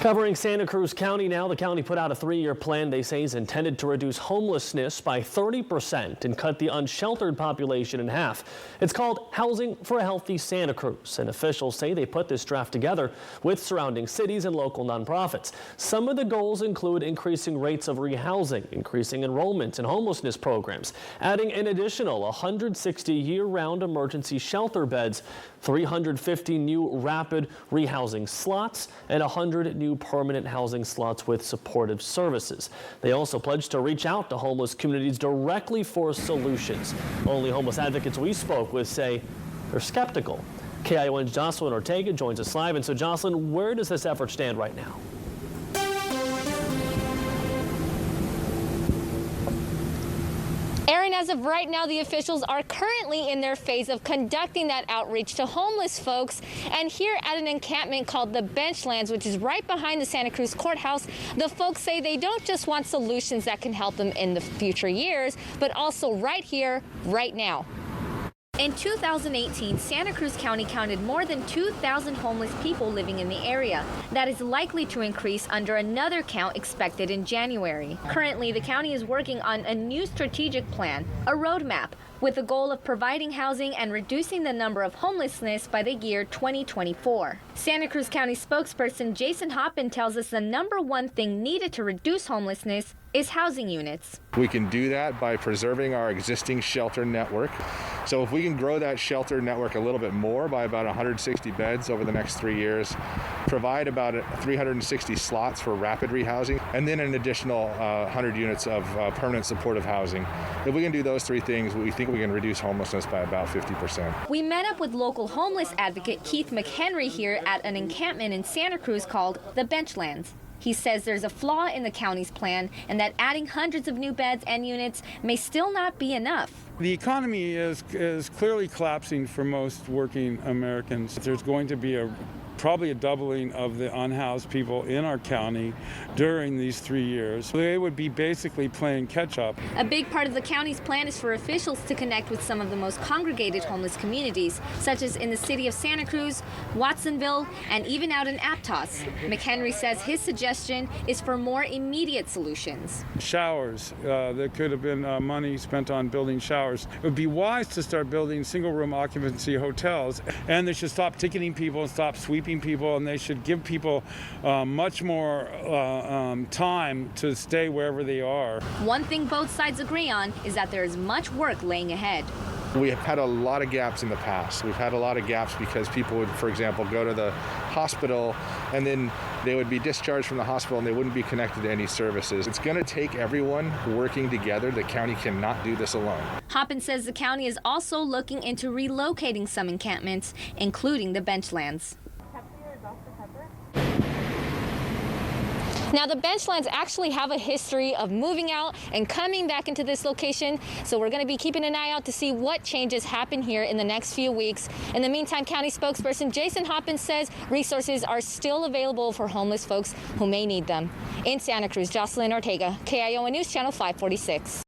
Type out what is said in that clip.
Covering Santa Cruz County now, the county put out a 3-year plan they say is intended to reduce homelessness by 30% and cut the unsheltered population in half. It's called Housing for a Healthy Santa Cruz, and officials say they put this draft together with surrounding cities and local nonprofits. Some of the goals include increasing rates of rehousing, increasing enrollment in homelessness programs, adding an additional 160 year-round emergency shelter beds, 350 new rapid rehousing slots, and 100 new permanent housing slots with supportive services. They also pledged to reach out to homeless communities directly for solutions. Only homeless advocates we spoke with say they're skeptical. KION's Jocelyn Ortega joins us live. And so, Jocelyn, where does this effort stand right now? Aaron, as of right now, the officials are currently in their phase of conducting that outreach to homeless folks. And here at an encampment called the Benchlands, which is right behind the Santa Cruz courthouse, the folks say they don't just want solutions that can help them in the future years, but also right here, right now. In 2018, Santa Cruz County counted more than 2,000 homeless people living in the area. That is likely to increase under another count expected in January. Currently, the county is working on a new strategic plan, a roadmap, with the goal of providing housing and reducing the number of homelessness by the year 2024. Santa Cruz County spokesperson Jason Hoppin tells us the number one thing needed to reduce homelessness is housing units. We can do that by preserving our existing shelter network. So if we can grow that shelter network a little bit more by about 160 beds over the next 3 years, provide about 360 slots for rapid rehousing, and then an additional 100 units of permanent supportive housing. If we can do those three things, we think we can reduce homelessness by about 50%. We met up with local homeless advocate Keith McHenry here at an encampment in Santa Cruz called the Benchlands. He says there's a flaw in the county's plan and that adding hundreds of new beds and units may still not be enough. The economy is clearly collapsing for most working Americans. There's going to be probably a doubling of the unhoused people in our county during these 3 years. They would be basically playing catch up. A big part of the county's plan is for officials to connect with some of the most congregated homeless communities, such as in the city of Santa Cruz, Watsonville, and even out in Aptos. McHenry says his suggestion is for more immediate solutions. Showers. There could have been money spent on building showers. It would be wise to start building single-room occupancy hotels, and they should stop ticketing people and stop sweeping people, and they should give people much more time to stay wherever they are. One thing both sides agree on is that there is much work laying ahead. We have had a lot of gaps in the past. We've had a lot of gaps because people would, for example, go to the hospital and then they would be discharged from the hospital and they wouldn't be connected to any services. It's going to take everyone working together. The county cannot do this alone. Hoppin says the county is also looking into relocating some encampments, including the Benchlands. Now, the Benchlands actually have a history of moving out and coming back into this location, so we're going to be keeping an eye out to see what changes happen here in the next few weeks. In the meantime, county spokesperson Jason Hoppin says resources are still available for homeless folks who may need them. In Santa Cruz, Jocelyn Ortega, KION News Channel 546.